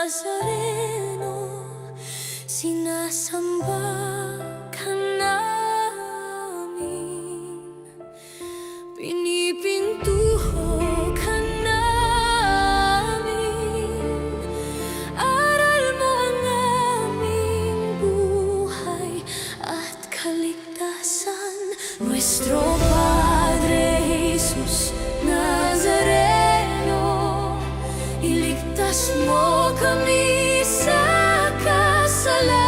Nazareno, sinasamba ka namin, pinipintuho ka namin. Aral mo ang aming buhay at kaligtasan. Nuestro Padre Jesus Nazareno, iligtas mo kami sa kasalanan.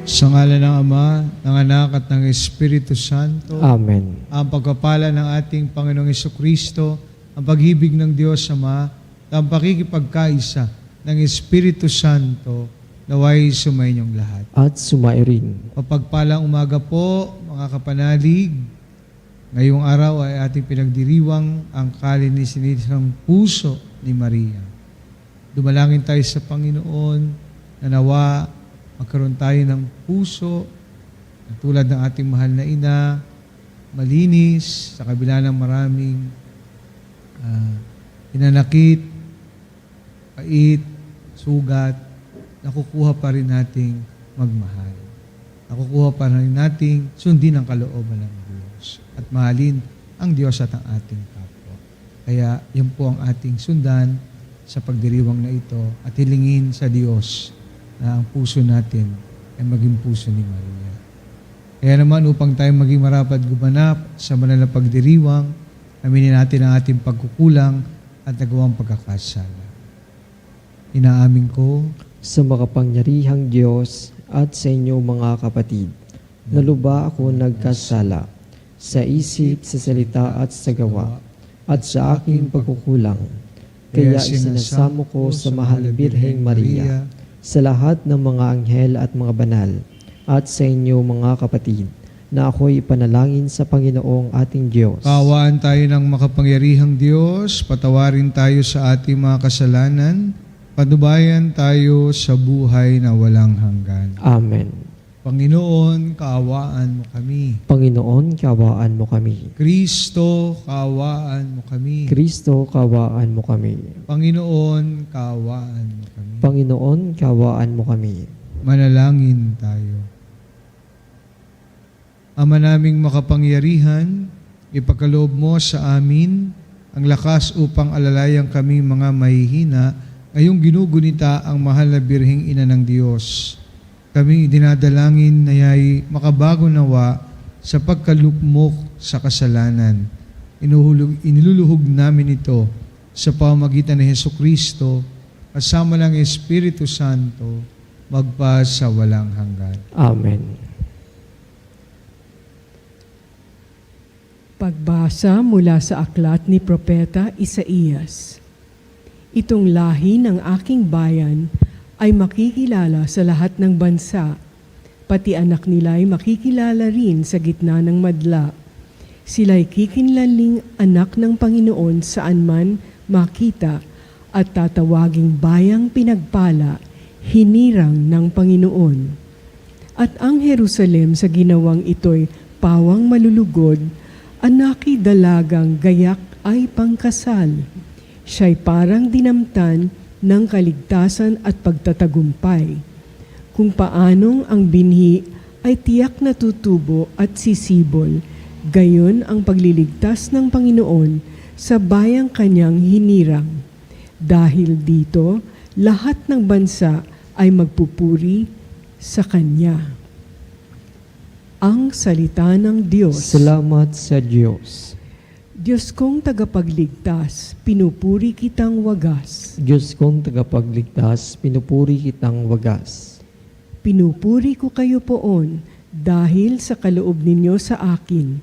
Sa ngalan ng Ama, ng Anak at ng Espiritu Santo. Amen. Ang pagpapala ng ating Panginoong Jesucristo, ang pag-ibig ng Diyos Ama, at ang pakikipagkaisa ng Espiritu Santo, naway sumainyong lahat. At sumairin. Mapagpalang umaga po, mga kapanalig. Ngayong araw ay ating pinagdiriwang ang kalinisin ng puso ni Maria. Dumalangin tayo sa Panginoon na nawa magkaroon tayo ng puso na tulad ng ating mahal na ina, malinis sa kabila ng maraming hinanakit, pait, sugat, nakukuha pa rin nating magmahal. Nakukuha pa rin nating sundin ang kalooban ng Diyos at mahalin ang Diyos at ang ating kapwa. Kaya yan po ang ating sundan sa pagdiriwang na ito at hilingin sa Diyos na ang puso natin ay maging puso ni Maria. Kaya naman upang tayo maging marapat gumanap sa banal na pagdiriwang, aminin natin ang ating pagkukulang at nagawang pagkakasala. Inaamin ko Sa makapangyarihang Diyos at sa inyo mga kapatid, naluba ako nagkasala sa isip, sa salita at sa gawa, at sa aking pagkukulang. Kaya isinasamo ko sa mahal na Birheng Maria, sa lahat ng mga anghel at mga banal, at sa inyo mga kapatid, na ako'y ipanalangin sa Panginoong ating Diyos. kaawaan tayo ng makapangyarihang Diyos, patawarin tayo sa ating mga kasalanan, panubayan tayo sa buhay na walang hanggan. Amen. Panginoon, kaawaan mo kami. Panginoon, kaawaan mo kami. Kristo, kaawaan mo kami. Kristo, kaawaan mo kami. Panginoon, kaawaan mo kami. Panginoon, kaawaan mo kami. Manalangin tayo. Ama naming makapangyarihan, ipagkaloob mo sa amin ang lakas upang alalayang kami mga mahihina, ngayong ginugunita ang mahal na Birheng Ina ng Diyos. Kami dinadalangin na ya'y makabago nawa sa pagkalukmok sa kasalanan. Iniluluhog namin ito sa pamamagitan ni Jesucristo, kasama ng Espiritu Santo, magpa sa walang hanggan. Amen. Pagbasa mula sa aklat ni Propeta Isaías. Itong lahi ng aking bayan ay makikilala sa lahat ng bansa, pati anak nila ay makikilala rin sa gitna ng madla. Sila'y kikinlaling anak ng Panginoon saan man makita at tatawaging bayang pinagpala, hinirang ng Panginoon. At ang Jerusalem sa ginawang ito'y pawang malulugod, anaki dalagang gayak ay pangkasal. Siya'y parang dinamtan ng kaligtasan at pagtatagumpay. Kung paanong ang binhi ay tiyak na tutubo at sisibol, gayon ang pagliligtas ng Panginoon sa bayang kanyang hinirang. Dahil dito, lahat ng bansa ay magpupuri sa Kanya. Ang salita ng Diyos. Salamat sa Diyos. Diyos kong tagapagligtas, pinupuri kitang wagas. Diyos kong tagapagligtas, pinupuri kitang wagas. Pinupuri ko kayo poon dahil sa kaloob ninyo sa akin.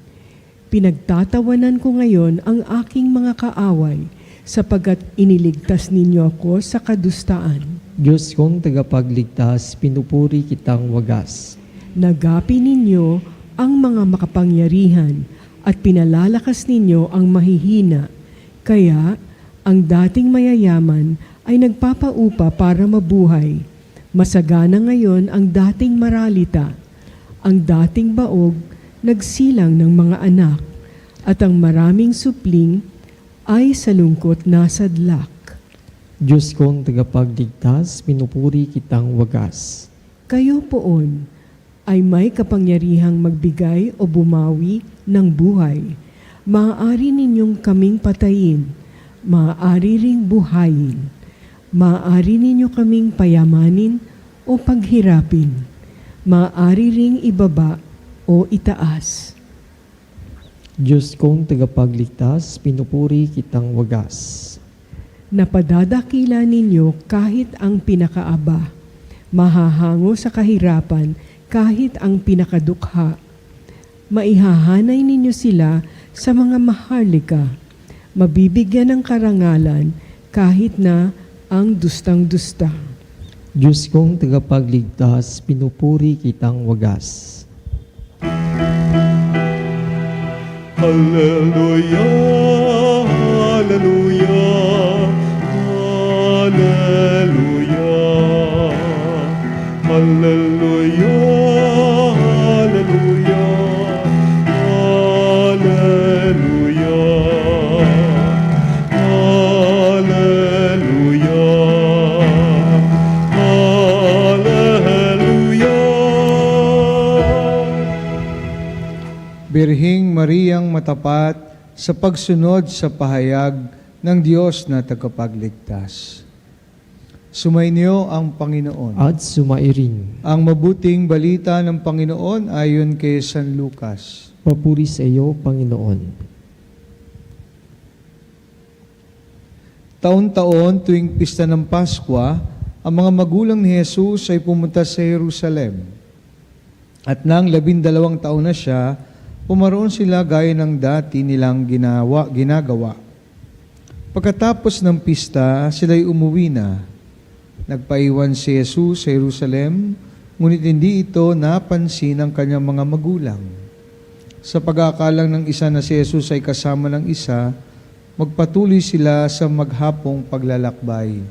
Pinagtatawanan ko ngayon ang aking mga kaaway sapagkat iniligtas ninyo ako sa kadustaan. Diyos kong tagapagligtas, pinupuri kitang wagas. Nagapi ninyo ang mga makapangyarihan at pinalalakas ninyo ang mahihina. Kaya ang dating mayayaman ay nagpapaupa para mabuhay. Masagana ngayon ang dating maralita. Ang dating baog nagsilang ng mga anak at ang maraming supling ay sa lungkot na sadlak. Diyos kong tagapagligtas, pinupuri kitang wagas. Kayo poon ay may kapangyarihang magbigay o bumawi ng buhay. Maaari ninyong kaming patayin, maaari ring buhayin, maaari ninyo kaming payamanin o paghirapin, maaari ring ibaba o itaas. Diyos kong tagapagligtas, pinupuri kitang wagas. Napadadakila ninyo kahit ang pinakaaba, mahahango sa kahirapan kahit ang pinakadukha. Maihahanay ninyo sila sa mga maharlika, mabibigyan ng karangalan kahit na ang dustang-dusta. Diyos kong tagapagligtas, pinupuri kitang wagas. Hallelujah, hallelujah, hallelujah, hallelujah, hallelujah, hallelujah, hallelujah. Birhing Mariang matapat sa pagsunod sa pahayag ng Diyos na tagapagligtas. Sumainyo ang Panginoon. At sumairin. Ang mabuting balita ng Panginoon ayon kay San Lucas. Papuri sa iyo, Panginoon. Taon-taon tuwing pista ng Pasko, ang mga magulang ni Jesus ay pumunta sa Jerusalem. At nang 12 taon na siya, pumaroon sila gaya ng dati nilang ginagawa. Pagkatapos ng pista, sila'y umuwi na. Nagpaiwan si Jesus sa Jerusalem, ngunit hindi ito napansin ng kanyang mga magulang. Sa pag-aakalang ng isa na si Jesus ay kasama ng isa, magpatuloy sila sa maghapong paglalakbay.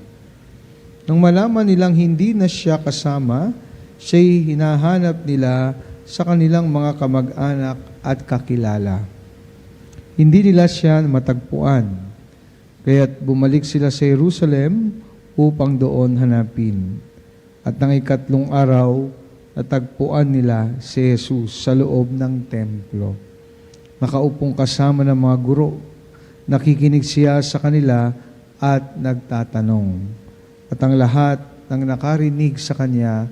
Nang malaman nilang hindi na siya kasama, siya'y hinahanap nila sa kanilang mga kamag-anak at kakilala. Hindi nila siya matagpuan, kaya't bumalik sila sa Jerusalem upang doon hanapin. At nang ikatlong araw, natagpuan nila si Jesus sa loob ng templo. Nakaupong kasama ng mga guro. Nakikinig siya sa kanila at nagtatanong. At ang lahat ng nakarinig sa kanya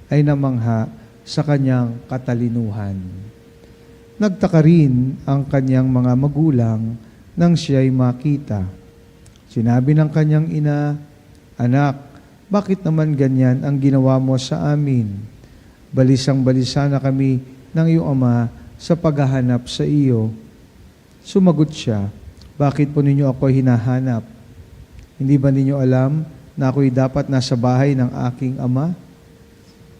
ay namangha sa kanyang katalinuhan. Nagtaka rin ang kanyang mga magulang nang siya'y makita. Sinabi ng kanyang ina, "Anak, bakit naman ganyan ang ginawa mo sa amin? Balisang-balisa na kami ng iyong ama sa paghahanap sa iyo." Sumagot siya, "Bakit po ninyo ako hinahanap? Hindi ba ninyo alam na ako'y dapat nasa bahay ng aking ama?"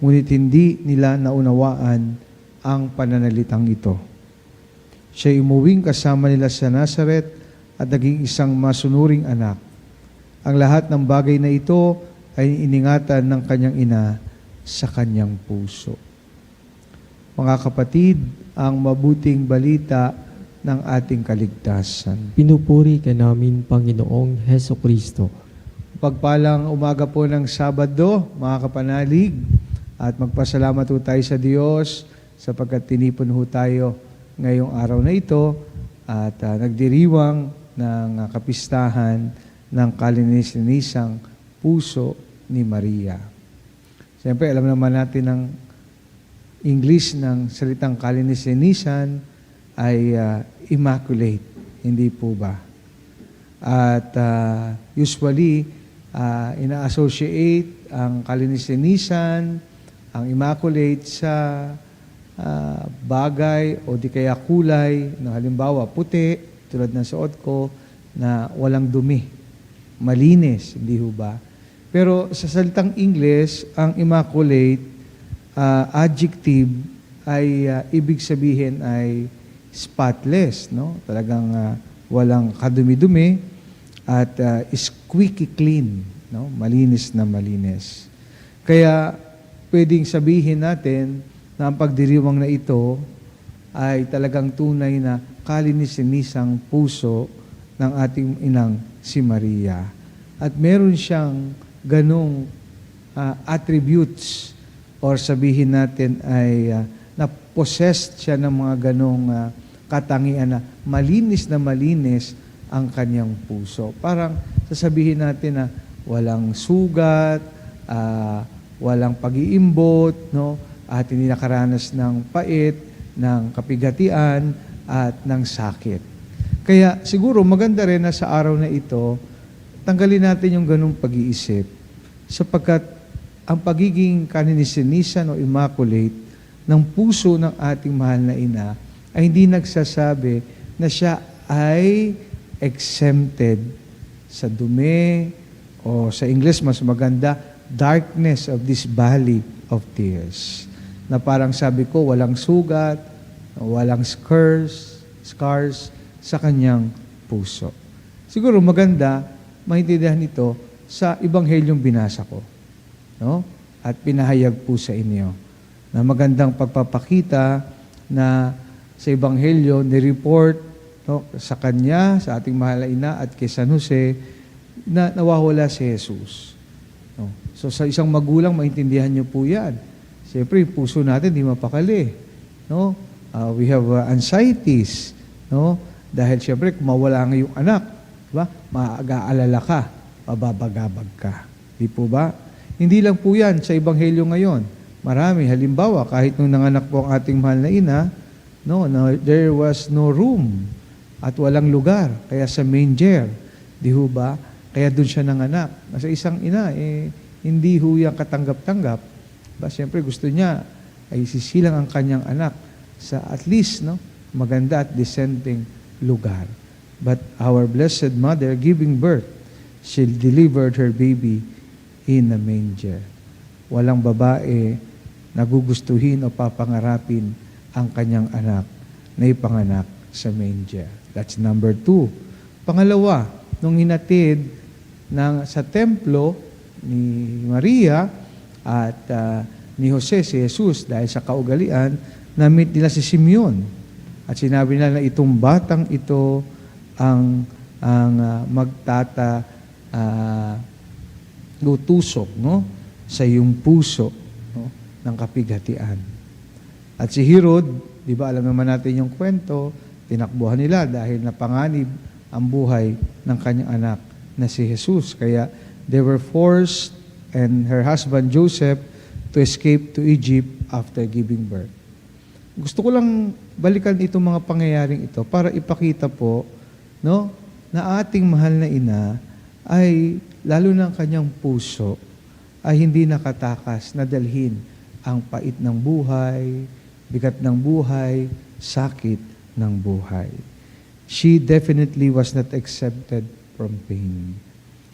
Ngunit hindi nila naunawaan ang pananalitang ito. Siya'y umuwing kasama nila sa Nazaret at naging isang masunuring anak. Ang lahat ng bagay na ito ay iningatan ng kanyang ina sa kanyang puso. Mga kapatid, ang mabuting balita ng ating kaligtasan. Pinupuri ka namin, Panginoong Heso Kristo. Pagpalang umaga po ng Sabado, mga kapanalig, at magpasalamat po tayo sa Diyos sapagkat tinipon po tayo ngayong araw na ito at nagdiriwang ng kapistahan ng kalininisang puso ni Maria. Siyempre, alam naman natin ang English ng salitang kalinisan ay immaculate, hindi po ba? At usually, ina-associate ang kalinisan, ang immaculate sa bagay o di kaya kulay, no, halimbawa puti, tulad ng suot ko, na walang dumi, malinis, hindi ho ba? Pero sa salitang English, ang immaculate adjective ay ibig sabihin ay spotless, no? Talagang walang kadumi-dumi at squeaky clean, no? Malinis na malinis. Kaya pwedeng sabihin natin na ang pagdiriwang na ito ay talagang tunay na kalinisan-nisang puso ng ating inang si Maria. At meron siyang ganong attributes or sabihin natin ay na-possessed siya ng mga ganong katangian na malinis ang kanyang puso. Parang sasabihin natin na walang sugat, walang pag-iimbot, no? At hindi nakaranas ng pait, ng kapigatian, at ng sakit. Kaya siguro maganda rin na sa araw na ito, tanggalin natin yung ganung pag-iisip sapagkat ang pagiging kaninisisan o immaculate ng puso ng ating mahal na ina ay hindi nagsasabi na siya ay exempted sa dumi o sa English mas maganda, darkness of this valley of tears. Na parang sabi ko, walang sugat, walang scars sa kanyang puso. Siguro maganda maintindihan ito sa Ebanghelyong binasa ko. No? At pinahayag po sa inyo na magandang pagpapakita na sa Ebanghelyo ni-report sa kanya, sa ating mahal na ina at kay San Jose na nawawala si Jesus. No? So sa isang magulang, maintindihan niyo po yan. Siyempre, yung puso natin di mapakali. No? We have anxieties. No? Dahil siyempre, kung mawala nga yung anak, diba? Mag-aalala ka, mababagabag ka. Di po ba? Hindi lang po yan sa Ebanghelyo ngayon. Marami. Halimbawa, kahit nung nanganak po ang ating mahal na ina, no, there was no room at walang lugar. Kaya sa manger, di ho ba? Kaya doon siya nanganak. Sa isang ina, hindi ho yan katanggap-tanggap. Ba, siyempre gusto niya ay sisilang ang kanyang anak sa at least maganda at dissenting lugar. But our Blessed Mother, giving birth, she delivered her baby in a manger. Walang babae nagugustuhin o papangarapin ang kanyang anak na ipanganak sa manger. That's number 2. Pangalawa, nung hinatid sa templo ni Maria at ni Jose si Jesus dahil sa kaugalian, na-meet nila si Simeon. At sinabi nila na itong batang ito ang gutusok sa iyong puso ng kapighatian. At si Herod, di ba alam naman natin yung kwento, tinakbuhan nila dahil napanganib ang buhay ng kanyang anak na si Jesus. Kaya they were forced and her husband Joseph to escape to Egypt after giving birth. Gusto ko lang balikan itong mga pangyayaring ito para ipakita po na ating mahal na ina ay lalo ng kanyang puso ay hindi nakatakas na dalhin ang pait ng buhay, bigat ng buhay, sakit ng buhay. She definitely was not exempted from pain.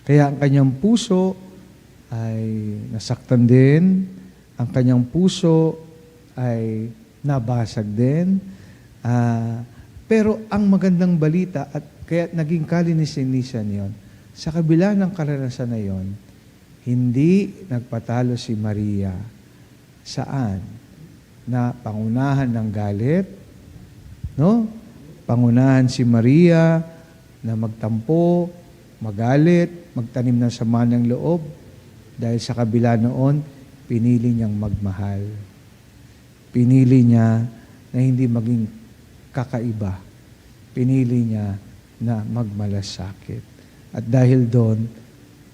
Kaya ang kanyang puso ay nasaktan din, ang kanyang puso ay nabasag din, pero ang magandang balita at kaya naging kalinisan yon, sa kabila ng karanasan na yon, hindi nagpatalo si Maria. Saan? Na pangunahan ng galit, Pangunahan si Maria na magtampo, magalit, magtanim ng sama ng loob, dahil sa kabila noon, pinili niyang magmahal. Pinili niya na hindi maging kakaiba. Pinili niya na magmalasakit. At dahil doon,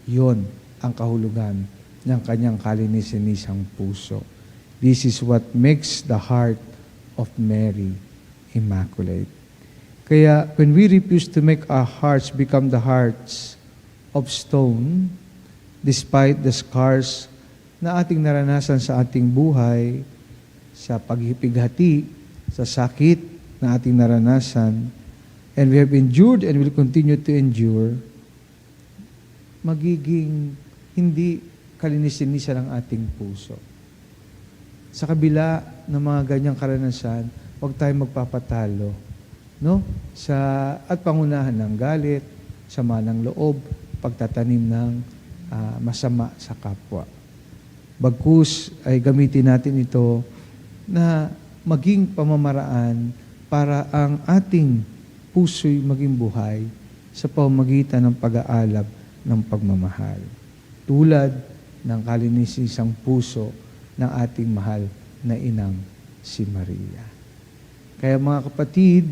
yon ang kahulugan ng kanyang kalinisan-nisang puso. This is what makes the heart of Mary immaculate. Kaya when we refuse to make our hearts become the hearts of stone, despite the scars na ating naranasan sa ating buhay, sa paghipighati, sa sakit na ating naranasan, and we have endured and will continue to endure, magiging hindi kalinisin-nisan ang ating puso. Sa kabila ng mga ganyang karanasan, huwag tayong magpapatalo, at pangunahan ng galit, sama ng loob, pagtatanim ng masama sa kapwa. Bagkus ay gamitin natin ito na maging pamamaraan para ang ating puso'y maging buhay sa pamamagitan ng pag-aalab ng pagmamahal. Tulad ng kalinisisang puso ng ating mahal na inang si Maria. Kaya mga kapatid,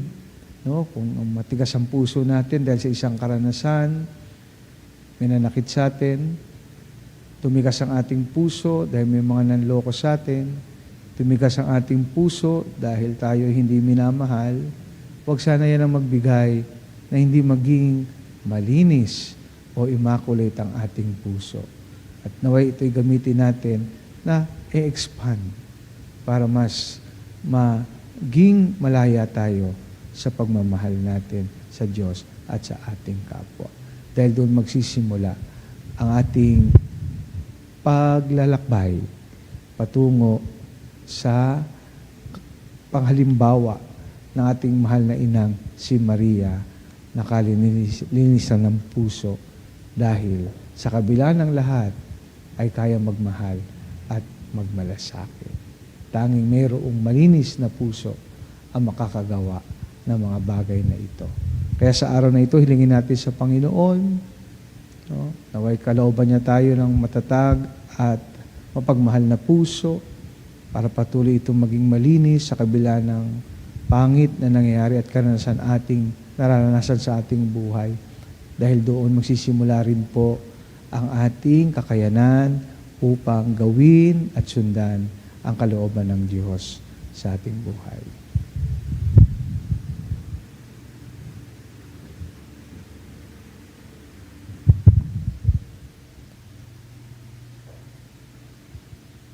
kung matigas ang puso natin dahil sa isang karanasan, may nanakit sa atin, tumigas ang ating puso dahil may mga nanloko sa atin, tumigas ang ating puso dahil tayo hindi minamahal, huwag sana yan ang magbigay na hindi maging malinis o immaculate ang ating puso. At naway ito'y gamitin natin na i-expand para mas maging malaya tayo sa pagmamahal natin sa Diyos at sa ating kapwa. Dahil doon magsisimula ang ating paglalakbay patungo sa panghalimbawa ng ating mahal na inang si Maria na kalinisan ng puso dahil sa kabila ng lahat ay kaya magmahal at magmalasakit. Tanging mayroong malinis na puso ang makakagawa ng mga bagay na ito. Kaya sa araw na ito, hilingin natin sa Panginoon, no, naway kalooban niya tayo ng matatag at mapagmahal na puso para patuloy itong maging malinis sa kabila ng pangit na nangyayari at nararanasan sa ating buhay. Dahil doon magsisimula rin po ang ating kakayanan upang gawin at sundan ang kalooban ng Diyos sa ating buhay.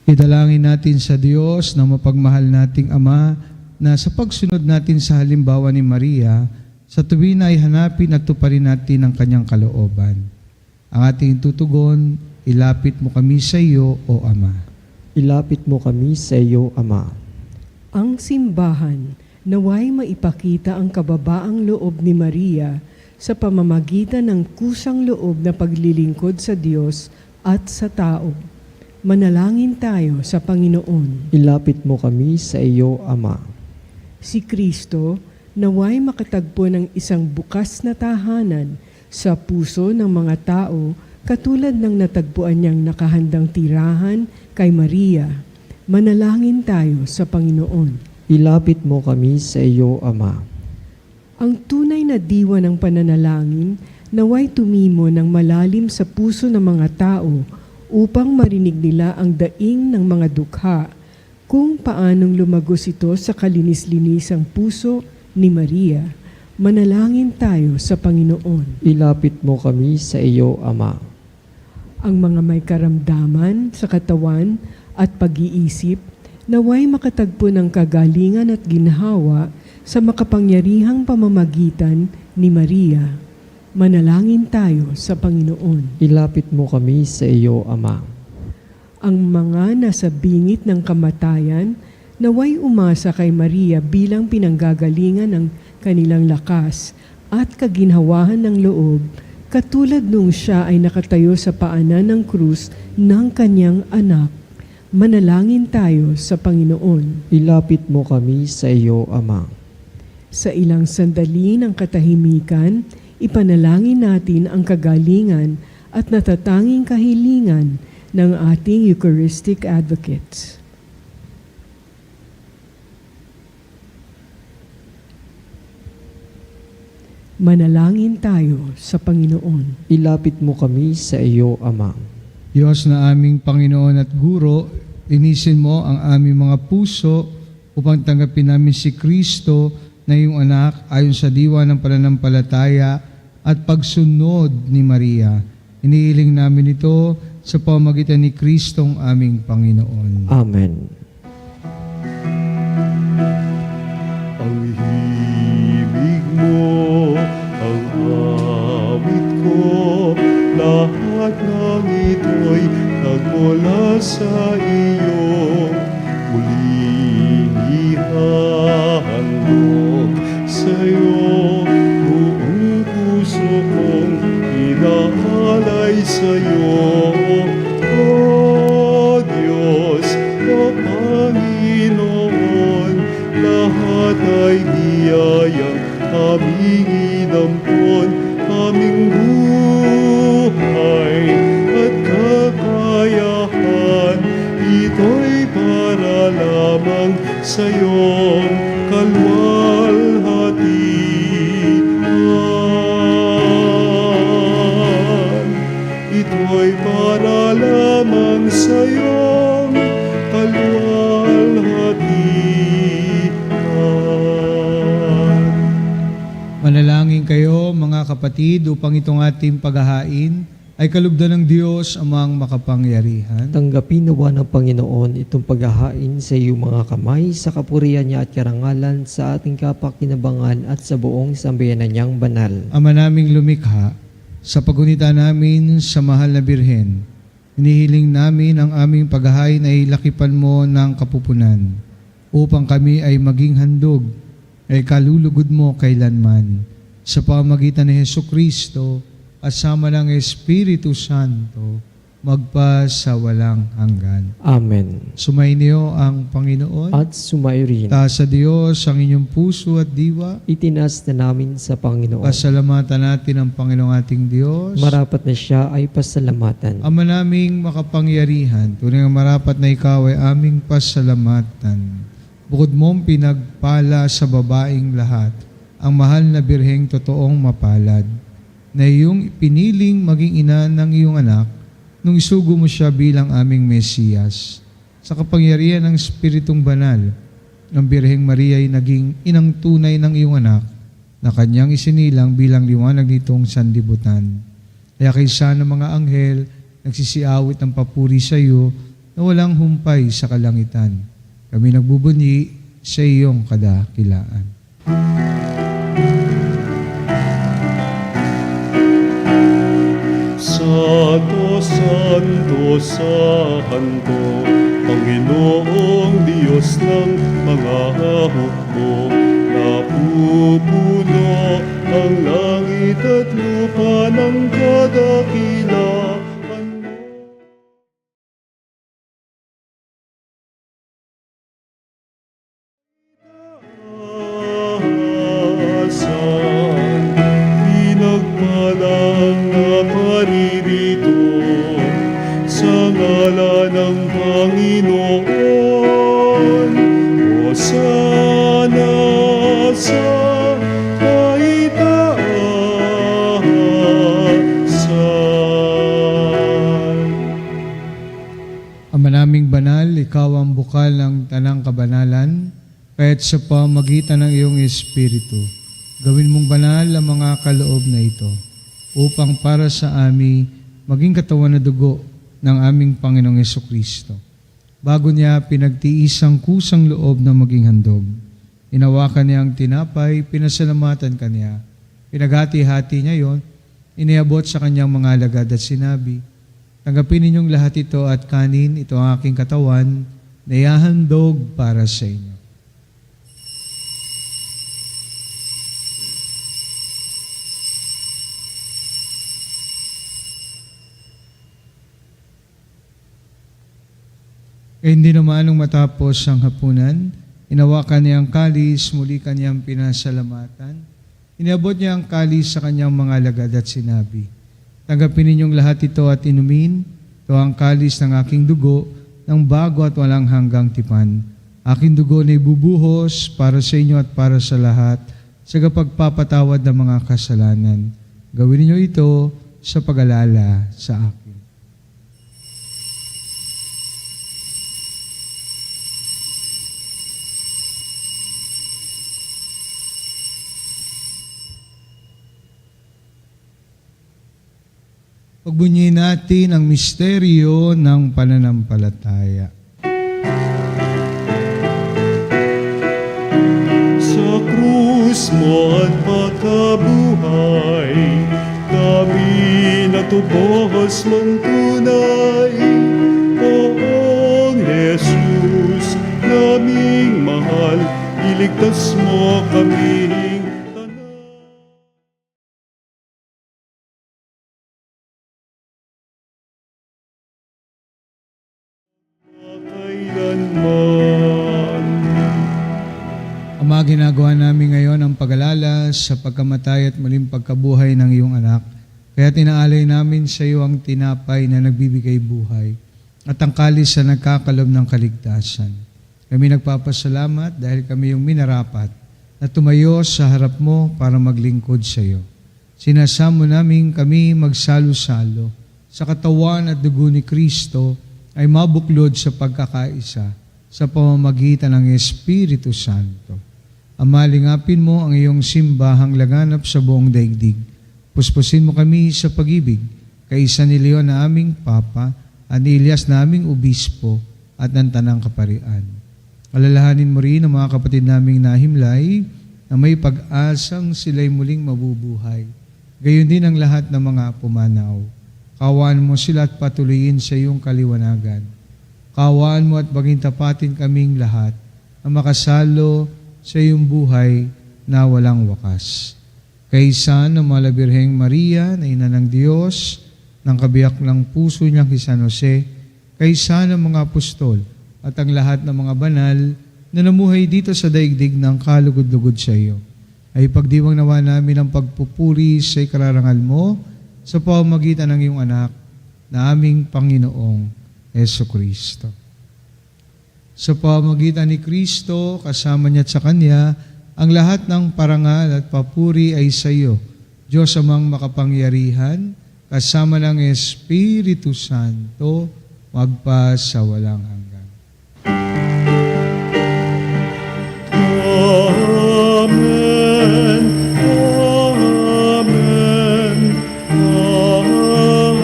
Idalangin natin sa Diyos na mapagmahal nating Ama na sa pagsunod natin sa halimbawa ni Maria, sa tuwi na ay hanapin at tuparin natin ang kanyang kalooban. Ang ating tutugon, ilapit mo kami sa iyo, O Ama. Ilapit mo kami sa iyo, Ama. Ang simbahan naway maipakita ang kababaang loob ni Maria sa pamamagitan ng kusang loob na paglilingkod sa Diyos at sa tao. Manalangin tayo sa Panginoon. Ilapit mo kami sa iyo, Ama. Si Kristo naway makatagpo ng isang bukas na tahanan sa puso ng mga tao katulad ng natagpuan niyang nakahandang tirahan kay Maria. Manalangin tayo sa Panginoon. Ilapit mo kami sa iyo, Ama. Ang tunay na diwa ng pananalangin naway tumimo ng malalim sa puso ng mga tao upang marinig nila ang daing ng mga dukha kung paanong lumagos ito sa kalinis-linisang puso ni Maria. Manalangin tayo sa Panginoon. Ilapit mo kami sa iyo, Ama. Ang mga may karamdaman sa katawan at pag-iisip naway makatagpo ng kagalingan at ginhawa sa makapangyarihang pamamagitan ni Maria. Manalangin tayo sa Panginoon. Ilapit mo kami sa iyo, Ama. Ang mga nasa bingit ng kamatayan naway umasa kay Maria bilang pinanggagalingan ng kanilang lakas at kaginhawahan ng loob, katulad nung siya ay nakatayo sa paanan ng krus ng kanyang anak. Manalangin tayo sa Panginoon. Ilapit mo kami sa iyo, Ama. Sa ilang sandali ng katahimikan, ipanalangin natin ang kagalingan at natatanging kahilingan ng ating Eucharistic Advocates. Manalangin tayo sa Panginoon. Ilapit mo kami sa iyo, Ama. Diyos na aming Panginoon at Guro, linisin mo ang aming mga puso upang tanggapin namin si Kristo na iyong anak ayon sa diwa ng pananampalataya at pagsunod ni Maria. Inihiling namin ito sa pamamagitan ni Kristong aming Panginoon. Amen. Ang himig mo, ang awit ko, lahat ng ito'y nagmula sa iyo. Muling ihahandog sa iyo, buong puso kong inaalay sa iyo. O Diyos, o Panginoon, lahat ay biyayang aming inampon, aming buhay at kakayahan. Ito'y para lamang sa iyong kalwalhatian. Ito'y para lamang sa iyong kalwalhatian. Manalangin kayo mga kapatid upang itong ating paghahain ay kalugdan ng Diyos amang makapangyarihan. Tanggapin nawa ng Panginoon itong paghahain sa iyong mga kamay sa kapurihan niya at karangalan sa ating kapakinabangan at sa buong sambayanan niyang banal. Ama naming lumikha, sa pagunita namin sa mahal na Birhen, hinihiling namin ang aming paghahain ay lakipan mo ng kapupunan, upang kami ay maging handog, ay kalulugod mo kailanman. Sa pamagitan ni Hesukristo, at sama ng Espiritu Santo, magpa sa walang hanggan. Amen. Sumainyo ang Panginoon. At sumayo rin. Taas sa Diyos ang inyong puso at diwa. Itinas na namin sa Panginoon. Pasalamatan natin ang Panginoong ating Diyos. Marapat na siya ay pasalamatan. Ama naming makapangyarihan, tunay nga marapat na ikaw ay aming pasalamatan. Bukod mong pinagpala sa babaing lahat, ang mahal na Birheng totoong mapalad, na iyong piniling maging ina ng iyong anak nung isugo mo siya bilang aming Mesiyas. Sa kapangyarihan ng Espiritong Banal, ang Birheng Maria ay naging inang tunay ng iyong anak na kanyang isinilang bilang liwanag nitong sanlibutan. Kaya kaysa ng mga anghel, nagsisiawit ng papuri sa iyo na walang humpay sa kalangitan. Kami nagbubunyi sa iyong kadakilaan. Santo, Santo, Santo, Panginoong Diyos ng mga hukbo, napupuno ang langit at lupa ng kadakilaan mo. Taasan, pinagpalang na paririto sa ngalan ng Panginoon. Hosana sa kaitaasan. Ama naming banal, ikaw ang bukal ng tanang kabanalan, kaya't sa pamagitan ng iyong Espiritu, gawin mong banal ang mga kaloob na ito, upang para sa amin maging katawan na dugo ng aming Panginoong Hesukristo. Bago niya pinagtiis ang kusang loob na maging handog, inawakan niya ang tinapay, pinasalamatan kanya, pinaghati-hati niya yon, iniabot sa kanyang mga alagad at sinabi, tanggapin ninyong lahat ito at kanin, ito ang aking katawan, na ihahandog para sa inyo. E hindi naman nung matapos ang hapunan, inawakan niya ang kalis, muli kanyang pinasalamatan. Iniabot niya ang kalis sa kanyang mga alagad at sinabi, tanggapin ninyong lahat ito at inumin, ito ang kalis ng aking dugo, ng bago at walang hanggang tipan. Aking dugo na ibubuhos para sa inyo at para sa lahat, sa kapagpapatawad ng mga kasalanan. Gawin niyo ito sa pag-alala sa akin. Pagbunyi natin ang misteryo ng pananampalataya. Sa krus mo at pagkabuhay, kami natubos mong tunay. Poong Jesus, naming mahal, iligtas mo kaming tanan. Kailanman. Ama, ginagawa namin ngayon ang pag-alala sa pagkamatay at muling pagkabuhay ng iyong anak. Kaya tinaalay namin sa iyo ang tinapay na nagbibigay buhay at ang kalis na nagkakalob ng kaligtasan. Kami nagpapasalamat dahil kami yung minarapat na tumayo sa harap mo para maglingkod sa iyo. Sinasamo namin kami magsalo-salo sa katawan at dugo ni Kristo ay mabuklod sa pagkakaisa sa pamamagitan ng Espiritu Santo. Ama, lingapin mo ang iyong simbahang laganap sa buong daigdig. Puspusin mo kami sa pag-ibig kaisa ni Leon na aming Papa, at ni Elias na aming Obispo, at ng Tanang Kaparian. Alalahanin mo rin ang mga kapatid naming nahimlay, na may pag-asang sila'y muling mabubuhay. Gayon din ang lahat ng mga pumanaw. Kawaan mo sila at patuloyin sa iyong kaliwanagan. Kawaan mo at maging tapatin kaming lahat na makasalo sa iyong buhay na walang wakas. Kaisa ng Mahal na Birheng Maria, na Ina ng Diyos, ng kabiyak ng puso niyang si San Jose, kaisa ng mga apostol at ang lahat ng mga banal na namuhay dito sa daigdig ng kalugod-lugod sa iyo, ay pagdiwang nawa namin ang pagpupuri sa ikararangal mo sa pamamagitan ng iyong anak na aming Panginoong Jesucristo. Sa pamamagitan ni Kristo, kasama niya at sa Kanya, ang lahat ng parangal at papuri ay sa iyo, Diyos amang makapangyarihan, kasama ng Espiritu Santo, magpa sa walang hanggan. Amen. Amen. Amen.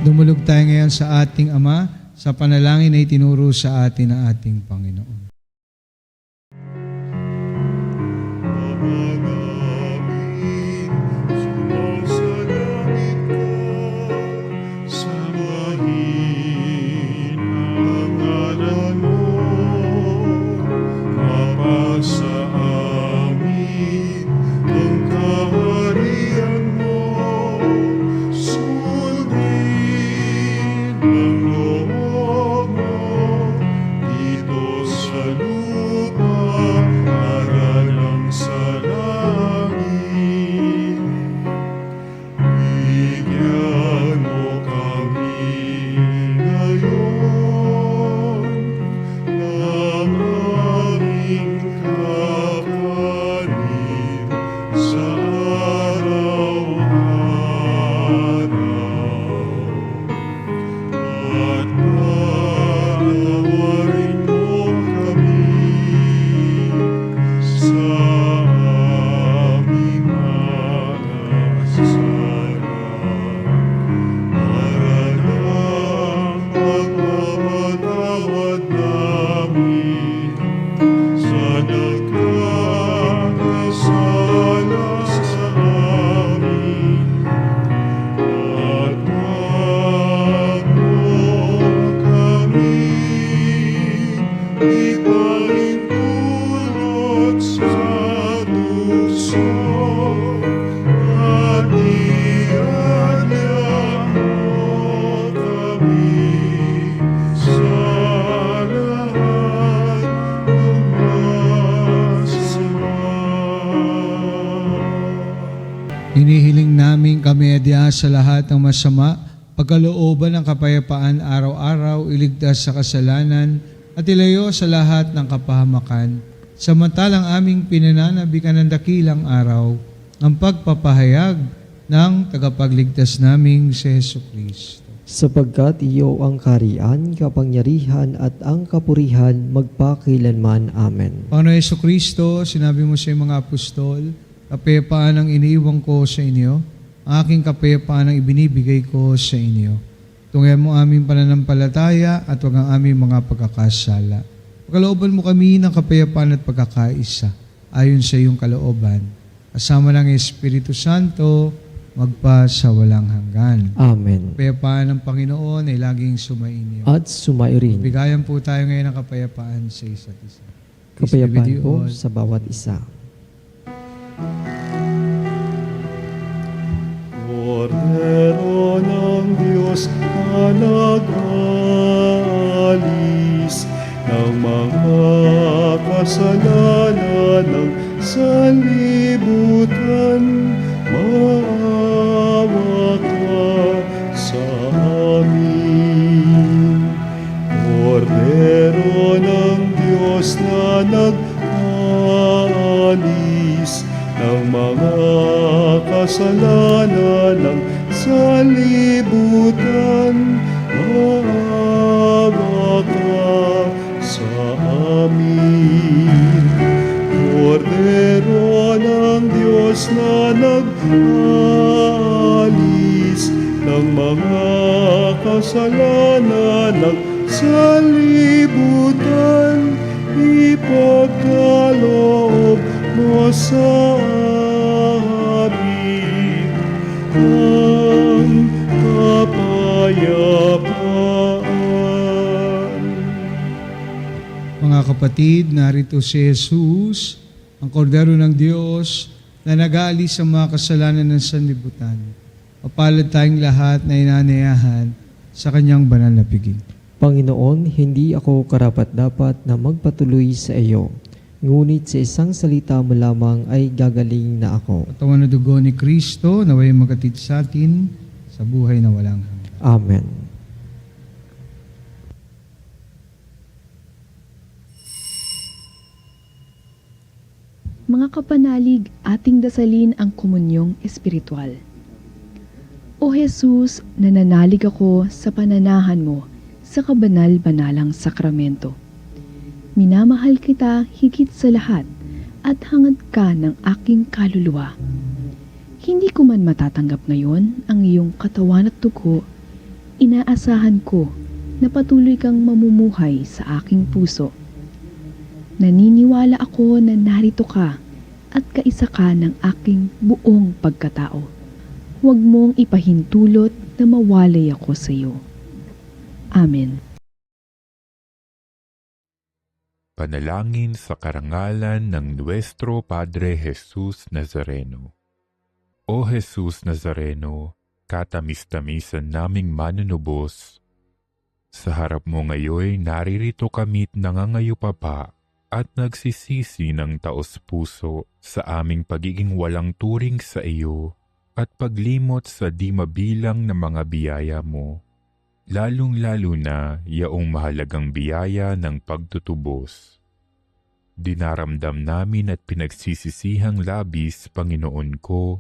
Dumulog tayo ngayon sa ating Ama, sa panalangin na itinuro sa atin ng ating Panginoon. Ama namin, sumasalangit ka, sambahin ang ngalan mo, mapasa amin ang kaharian mo, sundin ang loob mo, dito sa lupa, para lang sa langit. Bigyan mo kami ngayon ng aming kapanin sa araw-araw. At patawarin mo kami sa aming mga kasala, para ng pagpapatawad namin sa nagkakasala sa amin. At wag mo kami ipahintulot sa tukso, at ianyag mo kami sa lahat ng masama. Hinihiling namin kami adya sa lahat ng masama, pagkalooban ng kapayapaan araw-araw, iligtas sa kasalanan, at ilayo sa lahat ng kapahamakan, samantalang aming pinananabikan ng dakilang araw, ang pagpapahayag ng tagapagligtas naming si Jesucristo. Sapagkat iyo ang kaharian, kapangyarihan at ang kapurihan magpakilanman. Amen. Panginoon Jesucristo, sinabi mo sa iyong mga apostol, kapayapaan ang iniiwan ko sa inyo, ang aking kapayapaan ang ibinibigay ko sa inyo. Tunghayan mo aming pananampalataya at wag ang aming mga pagkakasala. Pagkalooban mo kami ng kapayapaan at pagkakaisa ayon sa iyong kalooban. Kasama ng Espiritu Santo, magpa sa walang hanggan. Amen. Kapayapaan ng Panginoon ay laging sumainyo. At sumairin. Bigayan po tayo ngayon ng kapayapaan sa isa't isa. Peace be with Kapayapaan you po all. sa bawat isa. Kordero ng Diyos na nag-alis ng mga kasalanan ng sanlibutan, maawa ka sa amin. Kordero ng Diyos na nag-alis ng mga kasalanan ng sanlibutan, maawa ka sa amin. Kordero ng Diyos liwanag sa libutan, ipagkaloob mo sa amin ang kapayapaan. Mga kapatid, narito si Jesus, ang kordero ng Diyos na nag-aalis sa mga kasalanan ng sanlibutan. Mapalad tayong lahat na inanayahan sa kanyang banal na piging. Panginoon, hindi ako karapat-dapat na magpatuloy sa iyo, ngunit sa isang salita mo lamang ay gagaling na ako. Katawan na dugo ni Kristo, naway magatid sa atin sa buhay na walang hanggan. Amen. Mga kapanalig, ating dasalin ang komunyong espiritual. O Jesus, nananalig ako sa pananahan mo sa kabanal-banalang sakramento. Minamahal kita higit sa lahat at hangad ka ng aking kaluluwa. Hindi ko man matatanggap ngayon ang iyong katawan at dugo, inaasahan ko na patuloy kang mamumuhay sa aking puso. Naniniwala ako na narito ka at kaisa ka ng aking buong pagkatao. Huwag mong ipahintulot na mawalay ako sa iyo. Amen. Panalangin sa karangalan ng Nuestro Padre Jesus Nazareno. O Jesus Nazareno, katamis-tamisan naming manunubos, sa harap mo ngayon naririto kami't nangangayupapa at nagsisisi ng taos-puso sa aming pagiging walang turing sa iyo at paglimot sa di mabilang na mga biyaya mo, lalong-lalo na yaong mahalagang biyaya ng pagtutubos. Dinaramdam namin at pinagsisisihang labis, Panginoon ko,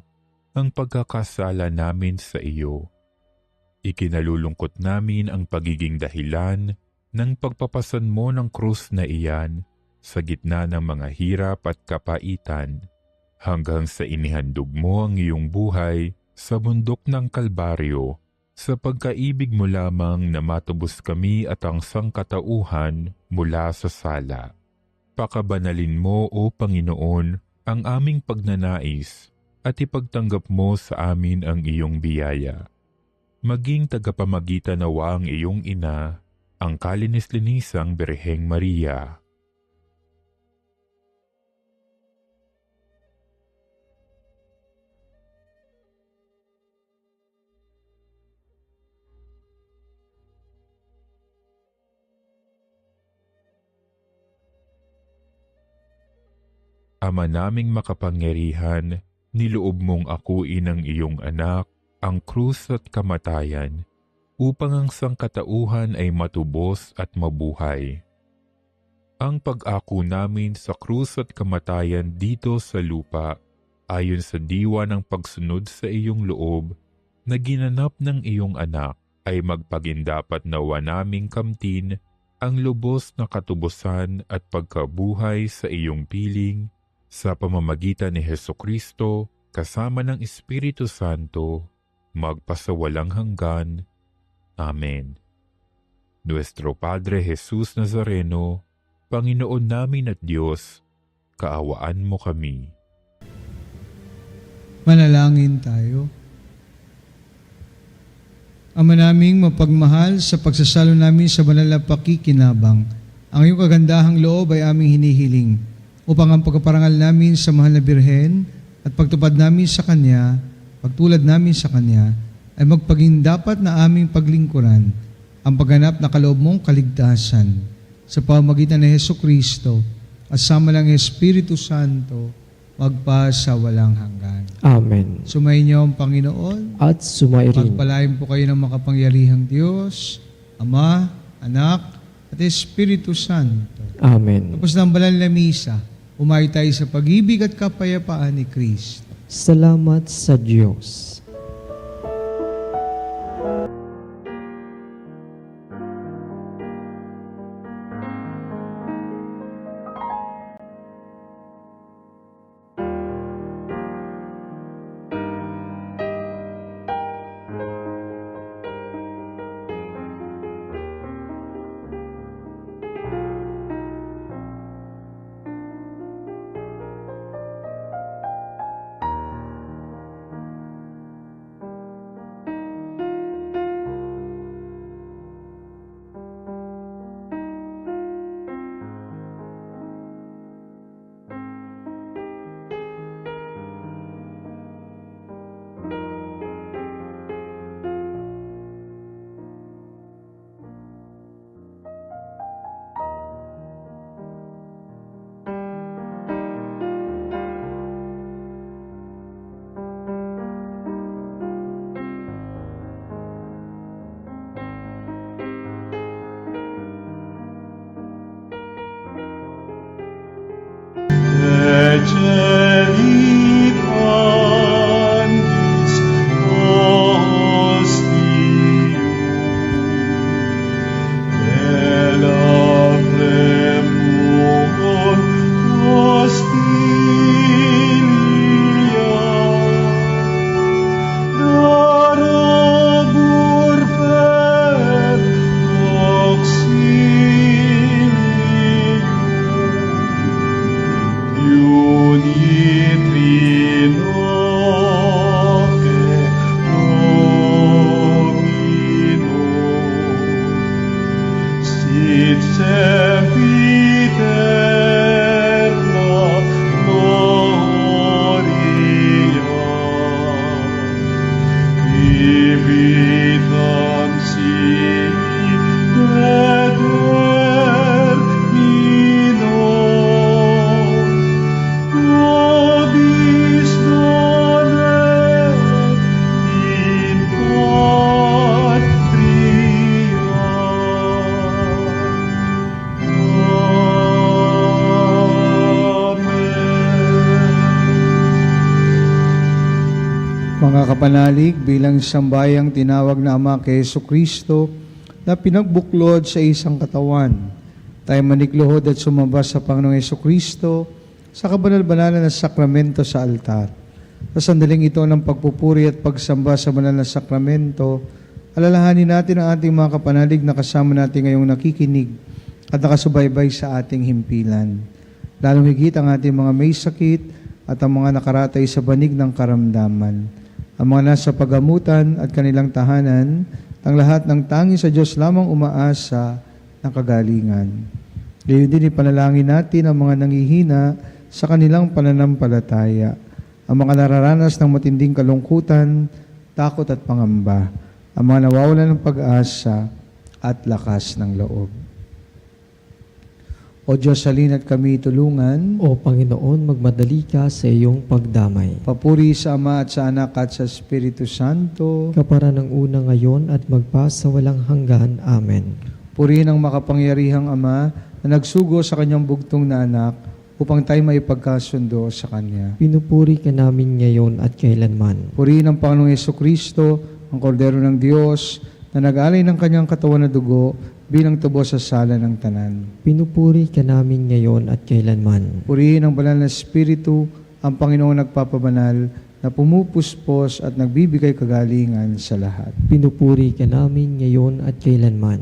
ang pagkakasala namin sa iyo. Ikinalulungkot namin ang pagiging dahilan ng pagpapasan mo ng krus na iyan sa gitna ng mga hirap at kapaitan, hanggang sa inihandog mo ang iyong buhay sa bundok ng Kalbaryo, sa pagkaibig mo lamang na matubos kami at ang sangkatauhan mula sa sala. Pakabanalin mo, O Panginoon, ang aming pagnanais at ipagtanggap mo sa amin ang iyong biyaya. Maging tagapamagitan nawa ang iyong ina, ang kalinis-linisang Birheng Maria. Ama naming makapangyarihan, niloob mong akuin ang iyong anak, ang krus at kamatayan, upang ang sangkatauhan ay matubos at mabuhay. Ang pag-ako namin sa krus at kamatayan dito sa lupa, ayon sa diwa ng pagsunod sa iyong loob, na ginanap ng iyong anak, ay magpagindapat nawa naming kamtin ang lubos na katubusan at pagkabuhay sa iyong piling, sa pamamagitan ni Hesukristo, kasama ng Espiritu Santo, magpasawalang hanggan. Amen. Nuestro Padre Jesus Nazareno, Panginoon namin at Diyos, kaawaan mo kami. Manalangin tayo. Ama naming mapagmahal, sa pagsasalo namin sa banal na pakikinabang, ang iyong kagandahang loob ay aming hinihiling, upang ang pagkaparangal namin sa mahal na Birhen at pagtupad namin sa Kanya, pagtulad namin sa Kanya, ay magpaging dapat na aming paglingkuran ang pagganap na kaloob mong kaligtasan sa pamamagitan ni Hesukristo at sama ng Espiritu Santo, magpa sa walang hanggan. Amen. Sumayin niyo ang Panginoon. At sumairin. Pagpalain po kayo ng makapangyarihang Diyos, Ama, Anak, at Espiritu Santo. Amen. Tapos ng banal na misa, umayo tayo sa pag-ibig at kapayapaan ni Kristo. Salamat sa Diyos. Celitanis Ostium, Elabremur Hostilia, Darabur per auxilium, Unitrinoque Domino, sit sempiterna gloria, vivitam sibi et termino, nobis donet in patria. Amen. Mga kapanalig, bilang sambayang tinawag na Ama kay Jesucristo na pinagbuklod sa isang katawan, tayo manikluhod at sumamba sa Panginoong Jesucristo sa kabanal-banalan na sakramento sa altar. Sa sandaling ito ng pagpupuri at pagsamba sa banal na sakramento, alalahanin natin ang ating mga kapanalig na kasama natin ngayong nakikinig at nakasubaybay sa ating himpilan. Lalong higit ang ating mga may sakit at ang mga nakaratay sa banig ng karamdaman. Ang mga nasa pagamutan at kanilang tahanan, ang lahat ng tangi sa Diyos lamang umaasa ng kagalingan. Gayon din ipanalangin natin ang mga nangihina sa kanilang pananampalataya, ang mga nararanas ng matinding kalungkutan, takot at pangamba, ang mga nawawalan ng pag-asa at lakas ng loob. O Diyos, halina't kami tulungan. O Panginoon, magmadali ka sa iyong pagdamay. Papuri sa Ama at sa Anak at sa Espiritu Santo. Kapara ng una ngayon at magpasawalang hanggan. Amen. Purihin ang makapangyarihang Ama na nagsugo sa kanyang bugtong na anak upang tayo maipagkasundo sa Kanya. Pinupuri ka namin ngayon at kailanman. Purihin ang Panginoong Jesucristo, ang Kordero ng Diyos, na nag-alay ng kanyang katawan na dugo bilang tubos sa sala ng tanan. Pinupuri ka namin ngayon at kailanman. Purihin ang banal na Espiritu, ang Panginoong nagpapabanal, na pumupuspos at nagbibigay kagalingan sa lahat. Pinupuri ka namin ngayon at kailanman.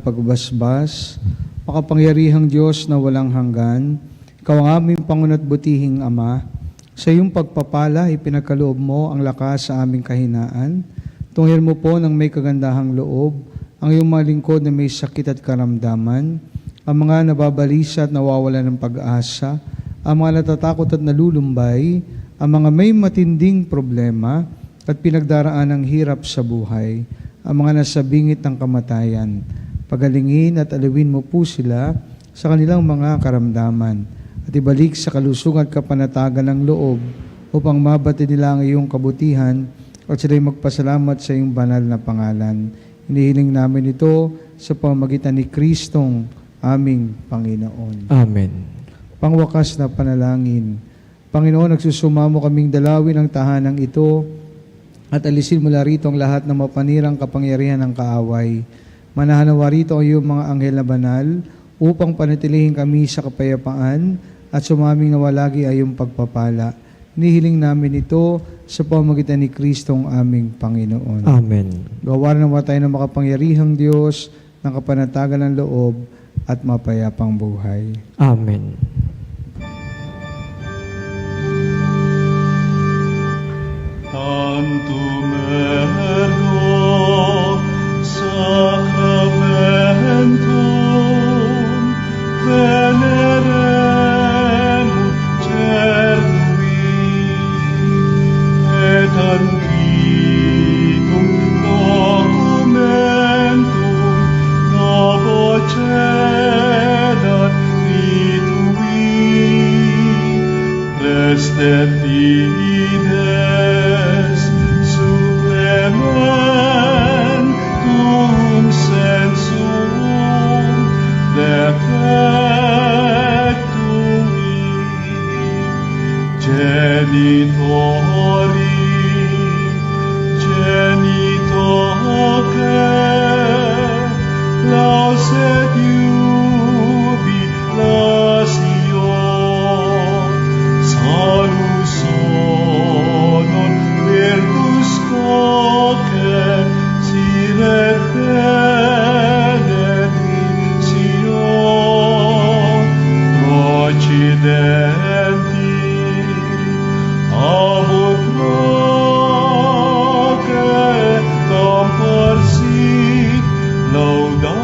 Pagbasbas, makapangyarihang Diyos na walang hanggan, Ikaw ang aming Panginoon at butihing Ama, sa iyong pagpapala, ipinagkaloob mo ang lakas sa aming kahinaan. Tunghir mo po ng may kagandahang loob, ang iyong mga lingkod na may sakit at karamdaman, ang mga nababalisa at nawawala ng pag-asa, ang mga natatakot at nalulumbay, ang mga may matinding problema at pinagdaraan ng hirap sa buhay, ang mga nasa bingit ng kamatayan. Pagalingin at alawin mo po sila sa kanilang mga karamdaman at ibalik sa kalusugan at kapanatagan ng loob upang mabati nila ang iyong kabutihan at sila'y magpasalamat sa iyong banal na pangalan. Hinihiling namin ito sa pamamagitan ni Kristong aming Panginoon. Amen. Pangwakas na panalangin, Panginoon, nagsusumamo kaming dalawin ang tahanang ito at alisin mula rito ang lahat ng mapanirang kapangyarihan ng kaaway. Manahanawa rito ang iyong mga anghel na banal upang panatilihin kami sa kapayapaan at sumaming nawalagi ay iyong pagpapala. Nihiling namin ito sa pamamagitan ni Kristong aming Panginoon. Amen. Gawaran nawa tayo ng makapangyarihang Diyos ng kapanatagan ng loob at mapayapang buhay. Amen. Tantum ergo sacramentum veneremur cernui et antitum documentum novo cedat ritui restet fides suprementum sensum defectui genitori genitoque lauset jubilatio salus honor virtus coque siret benedictio procidenti abut noce comparsit laudatio.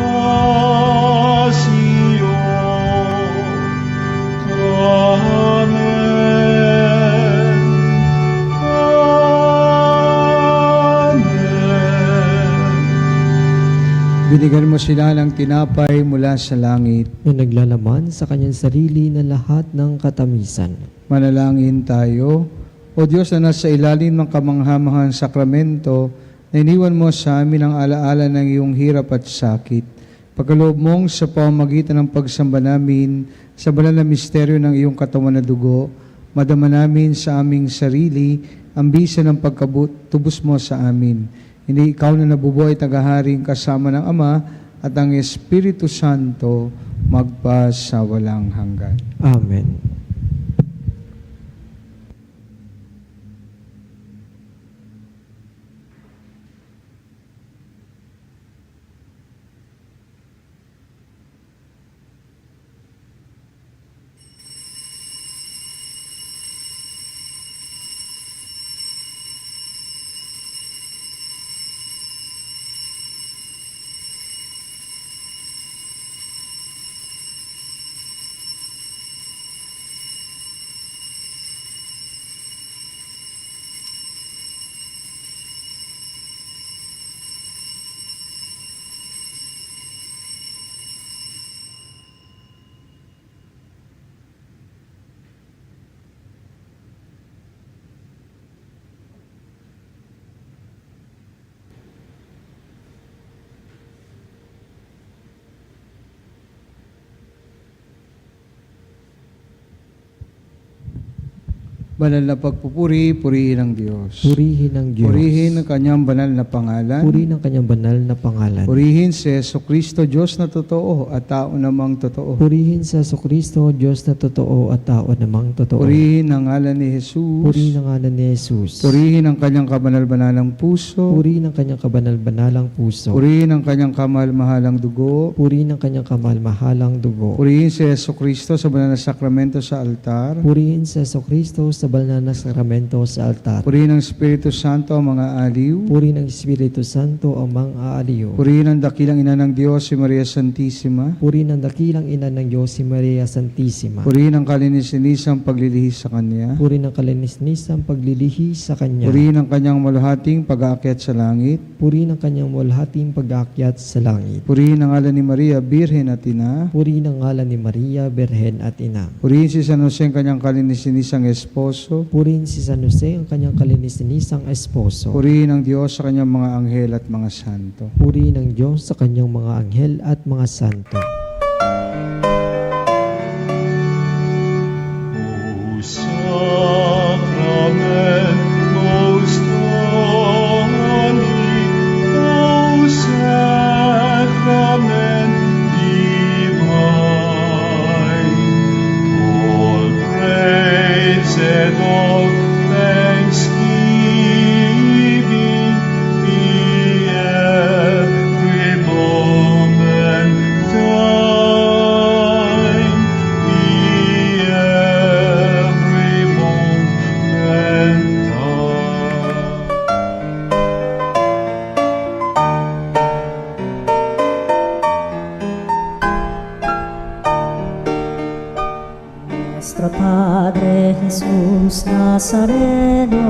Amen. Binigyan mo sila ng tinapay mula sa langit. Na naglalaman sa kanyang sarili na lahat ng katamisan. Manalangin tayo. O Diyos na nasa ilalim ng kamanghamanghang sakramento, na iniwan mo sa amin ang alaala ng iyong hirap at sakit. Pagkaloob mong sa pamamagitan ng pagsamba namin sa banal na misteryo ng iyong katawan na dugo, madama namin sa aming sarili ang bisa ng pagkatubos mo sa amin. Hindi ikaw na nabubuhay tagaharing kasama ng Ama at ang Espiritu Santo magpa sa walang hanggan. Amen. Banal na pagpupuri, purihin ang Diyos. Purihin ang Diyos. Purihin ang kanyang banal na pangalan. Purihin ang kanyang banal na pangalan. Purihin si Jesucristo, Diyos na totoo at tao namang totoo. Purihin sa Jesucristo, Diyos na totoo at tao namang totoo. Purihin ang ngalan ni Jesus. Purihin ang ngalan ni Jesus. Purihin ang kanyang kabanal-banalang puso. Purihin ang kanyang kabanal-banalang puso. Purihin ang kanyang kamahal-mahalang dugo. Purihin ang kanyang kamahal-mahalang dugo. Purihin si Jesucristo sa banal na sakramento sa altar. Purihin sa Jesucristo sa banal na sakramento sa altar. Purihin ang Espiritu Santo ang mga aliw. Purihin ang Espiritu Santo ang mga aaliw. Purihin ang dakilang ina ng Diyos, si Maria Santissima. Purihin ang dakilang ina ng Diyos, si Maria Santissima. Purihin ang kalinis-linisang paglilihi sa Kanya. Purihin ang kalinis-nisang paglilihi sa Kanya. Purihin ang kanyang maluhating pag-aakyat sa langit. Purihin ang kanyang walhating pag-aakyat sa langit. Purihin ang ngalan ni Maria, Birhen at Ina. Purihin ang ngalan ni Maria, Berhen at Ina. Purihin si San Jose ang kanyang kalinis-linisang esposo. Purihin si San Jose ang kanyang kalinis-nisang esposo. Purihin ang Diyos sa kanyang mga anghel at mga santo. Purihin ang Diyos sa kanyang mga anghel at mga santo. O Nuestro Padre Jesus Nazareno,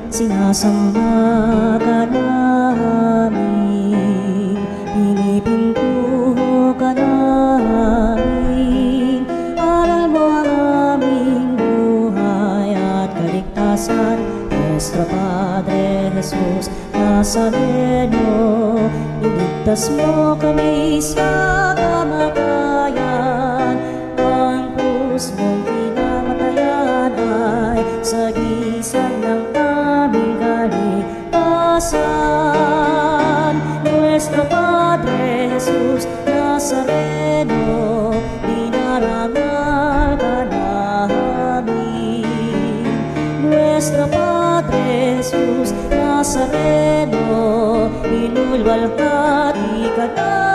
sinasamba ka namin, pinipintuho ka namin, aral mo ang aming buhay at kaligtasan. Nuestro Padre Jesus Nazareno, iligtas mo kami sa kamatayan. Ang krus mong pinamatayan ay sagisag ng aming kaligtasan. Nuestro Padre Jesus Nazareno, dinarangal ka namin. Nuestro Padre Jesus Nazareno, inulwalhati ka namin.